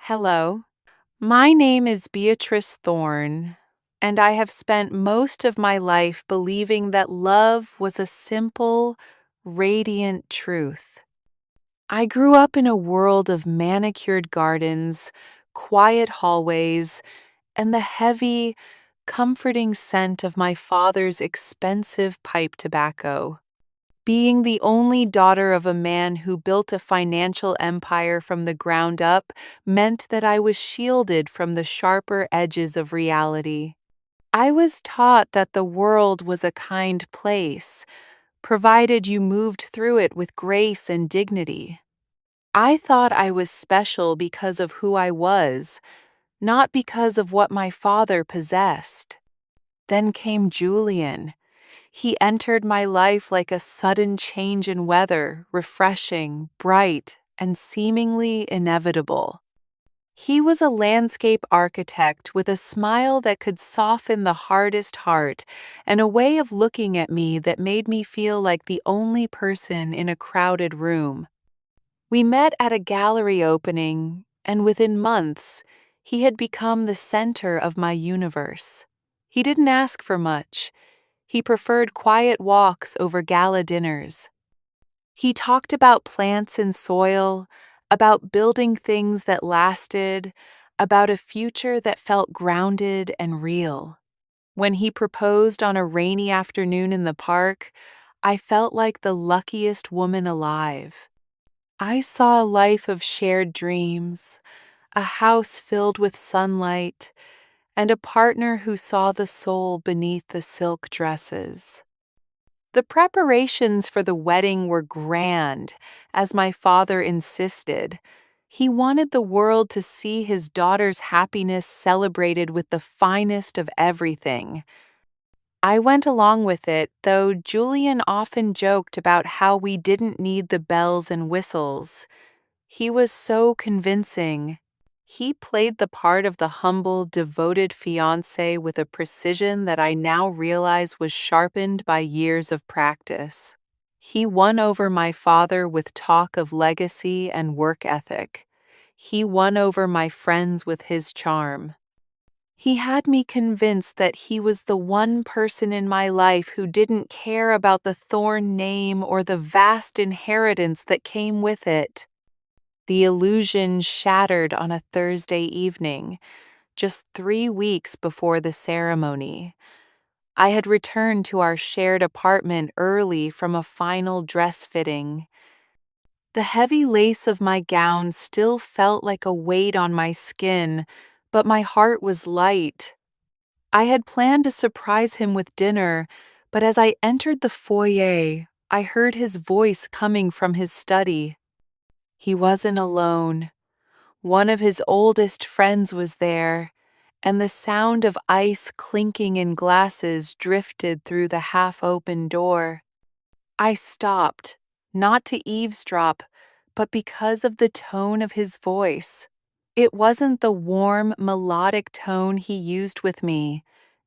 Hello, my name is Beatrice Thorne, and I have spent most of my life believing that love was a simple, radiant truth. I grew up in a world of manicured gardens, quiet hallways, and the heavy, comforting scent of my father's expensive pipe tobacco. Being the only daughter of a man who built a financial empire from the ground up meant that I was shielded from the sharper edges of reality. I was taught that the world was a kind place, provided you moved through it with grace and dignity. I thought I was special because of who I was, not because of what my father possessed. Then came Julian. He entered my life like a sudden change in weather, refreshing, bright, and seemingly inevitable. He was a landscape architect with a smile that could soften the hardest heart and a way of looking at me that made me feel like the only person in a crowded room. We met at a gallery opening, and within months, he had become the center of my universe. He didn't ask for much. He preferred quiet walks over gala dinners. He talked about plants and soil, about building things that lasted, about a future that felt grounded and real. When he proposed on a rainy afternoon in the park, I felt like the luckiest woman alive. I saw a life of shared dreams, a house filled with sunlight, and a partner who saw the soul beneath the silk dresses. The preparations for the wedding were grand, as my father insisted. He wanted the world to see his daughter's happiness celebrated with the finest of everything. I went along with it, though Julian often joked about how we didn't need the bells and whistles. He was so convincing. He played the part of the humble, devoted fiancé with a precision that I now realize was sharpened by years of practice. He won over my father with talk of legacy and work ethic. He won over my friends with his charm. He had me convinced that he was the one person in my life who didn't care about the Thorne name or the vast inheritance that came with it. The illusion shattered on a Thursday evening, just 3 weeks before the ceremony. I had returned to our shared apartment early from a final dress fitting. The heavy lace of my gown still felt like a weight on my skin, but my heart was light. I had planned to surprise him with dinner, but as I entered the foyer, I heard his voice coming from his study. He wasn't alone. One of his oldest friends was there, and the sound of ice clinking in glasses drifted through the half-open door. I stopped, not to eavesdrop, but because of the tone of his voice. It wasn't the warm, melodic tone he used with me.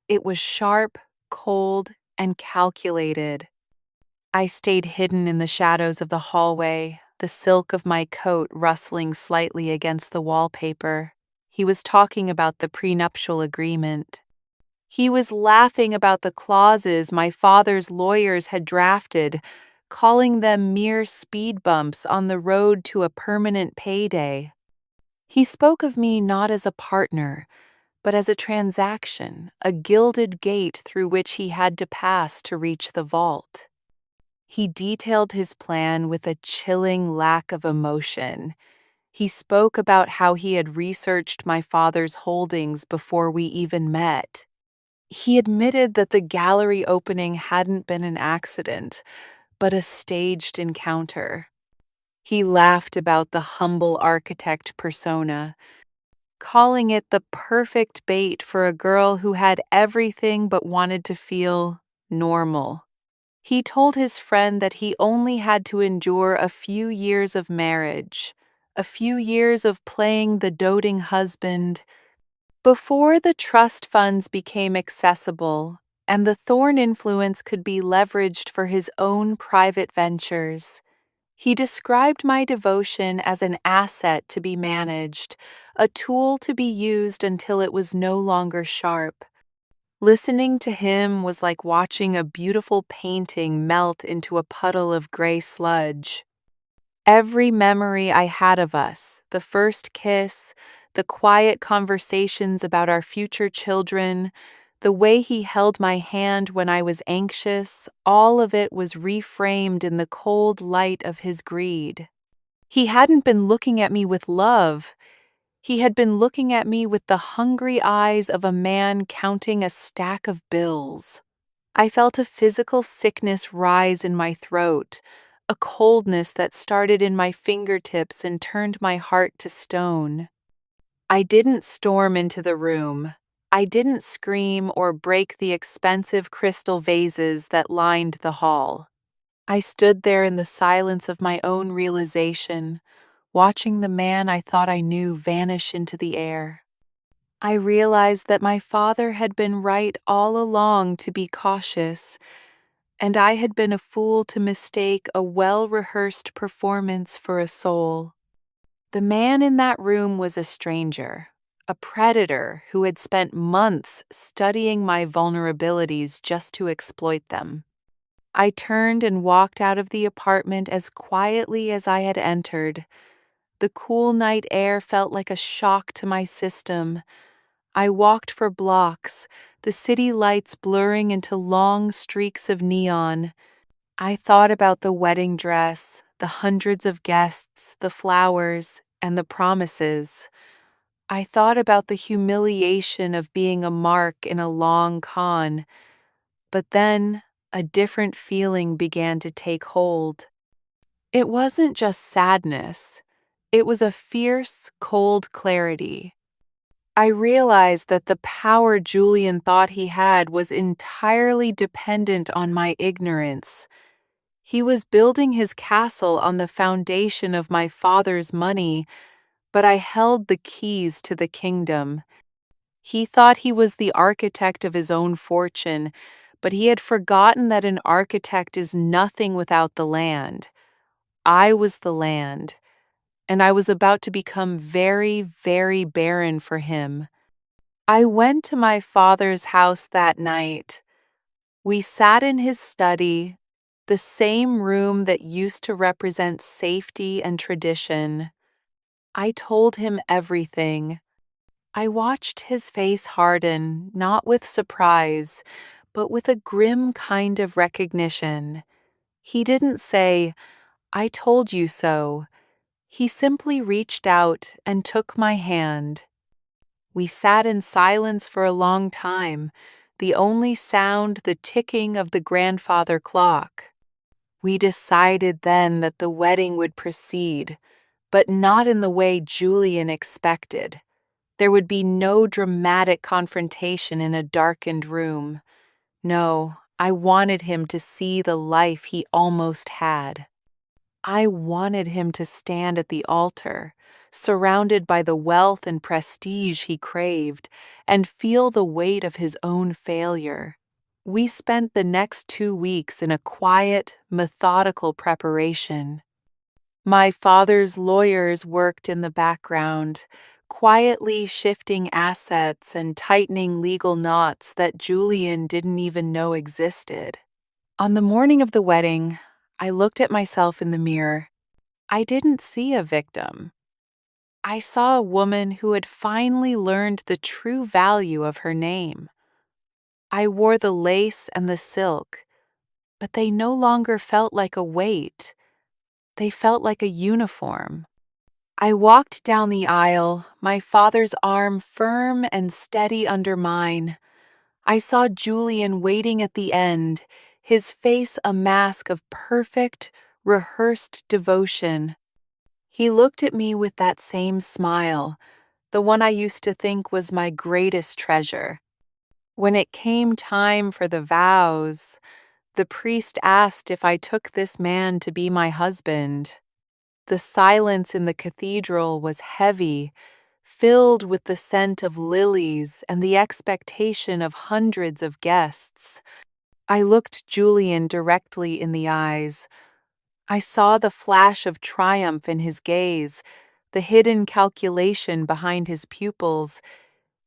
It was sharp, cold, and calculated. I stayed hidden in the shadows of the hallway, the silk of my coat rustling slightly against the wallpaper. He was talking about the prenuptial agreement. He was laughing about the clauses my father's lawyers had drafted, calling them mere speed bumps on the road to a permanent payday. He spoke of me not as a partner, but as a transaction, a gilded gate through which he had to pass to reach the vault. He detailed his plan with a chilling lack of emotion. He spoke about how he had researched my father's holdings before we even met. He admitted that the gallery opening hadn't been an accident, but a staged encounter. He laughed about the humble architect persona, calling it the perfect bait for a girl who had everything but wanted to feel normal. He told his friend that he only had to endure a few years of marriage, a few years of playing the doting husband, before the trust funds became accessible and the Thorne influence could be leveraged for his own private ventures. He described my devotion as an asset to be managed, a tool to be used until it was no longer sharp. Listening to him was like watching a beautiful painting melt into a puddle of gray sludge. Every memory I had of us, the first kiss, the quiet conversations about our future children, the way he held my hand when I was anxious, all of it was reframed in the cold light of his greed. He hadn't been looking at me with love. He had been looking at me with the hungry eyes of a man counting a stack of bills. I felt a physical sickness rise in my throat, a coldness that started in my fingertips and turned my heart to stone. I didn't storm into the room. I didn't scream or break the expensive crystal vases that lined the hall. I stood there in the silence of my own realization, watching the man I thought I knew vanish into the air. I realized that my father had been right all along to be cautious, and I had been a fool to mistake a well-rehearsed performance for a soul. The man in that room was a stranger, a predator who had spent months studying my vulnerabilities just to exploit them. I turned and walked out of the apartment as quietly as I had entered. The cool night air felt like a shock to my system. I walked for blocks, the city lights blurring into long streaks of neon. I thought about the wedding dress, the hundreds of guests, the flowers, and the promises. I thought about the humiliation of being a mark in a long con. But then, a different feeling began to take hold. It wasn't just sadness. It was a fierce, cold clarity. I realized that the power Julian thought he had was entirely dependent on my ignorance. He was building his castle on the foundation of my father's money, but I held the keys to the kingdom. He thought he was the architect of his own fortune, but he had forgotten that an architect is nothing without the land. I was the land, and I was about to become very, very barren for him. I went to my father's house that night. We sat in his study, the same room that used to represent safety and tradition. I told him everything. I watched his face harden, not with surprise, but with a grim kind of recognition. He didn't say, "I told you so." He simply reached out and took my hand. We sat in silence for a long time, the only sound the ticking of the grandfather clock. We decided then that the wedding would proceed, but not in the way Julian expected. There would be no dramatic confrontation in a darkened room. No, I wanted him to see the life he almost had. I wanted him to stand at the altar, surrounded by the wealth and prestige he craved, and feel the weight of his own failure. We spent the next 2 weeks in a quiet, methodical preparation. My father's lawyers worked in the background, quietly shifting assets and tightening legal knots that Julian didn't even know existed. On the morning of the wedding, I looked at myself in the mirror. I didn't see a victim. I saw a woman who had finally learned the true value of her name. I wore the lace and the silk, but they no longer felt like a weight. They felt like a uniform. I walked down the aisle, my father's arm firm and steady under mine. I saw Julian waiting at the end, his face a mask of perfect, rehearsed devotion. He looked at me with that same smile, the one I used to think was my greatest treasure. When it came time for the vows, the priest asked if I took this man to be my husband. The silence in the cathedral was heavy, filled with the scent of lilies and the expectation of hundreds of guests. I looked Julian directly in the eyes. I saw the flash of triumph in his gaze, the hidden calculation behind his pupils.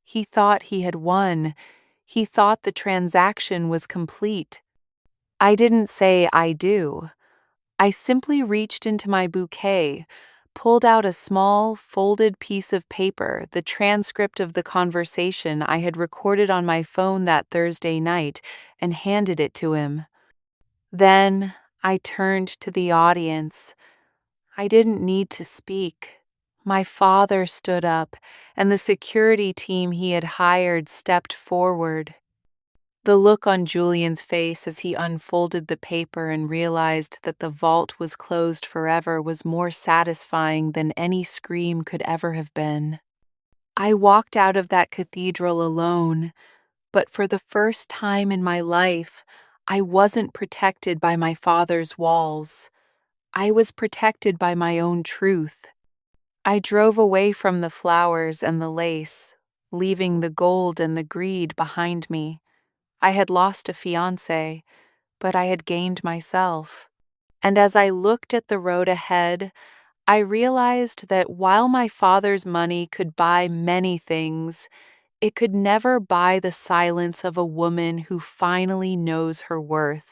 He thought he had won. He thought the transaction was complete. I didn't say "I do." I simply reached into my bouquet, pulled out a small, folded piece of paper, the transcript of the conversation I had recorded on my phone that Thursday night, and handed it to him. Then I turned to the audience. I didn't need to speak. My father stood up, and the security team he had hired stepped forward. The look on Julian's face as he unfolded the paper and realized that the vault was closed forever was more satisfying than any scream could ever have been. I walked out of that cathedral alone, but for the first time in my life, I wasn't protected by my father's walls. I was protected by my own truth. I drove away from the flowers and the lace, leaving the gold and the greed behind me. I had lost a fiancé, but I had gained myself. And as I looked at the road ahead, I realized that while my father's money could buy many things, it could never buy the silence of a woman who finally knows her worth.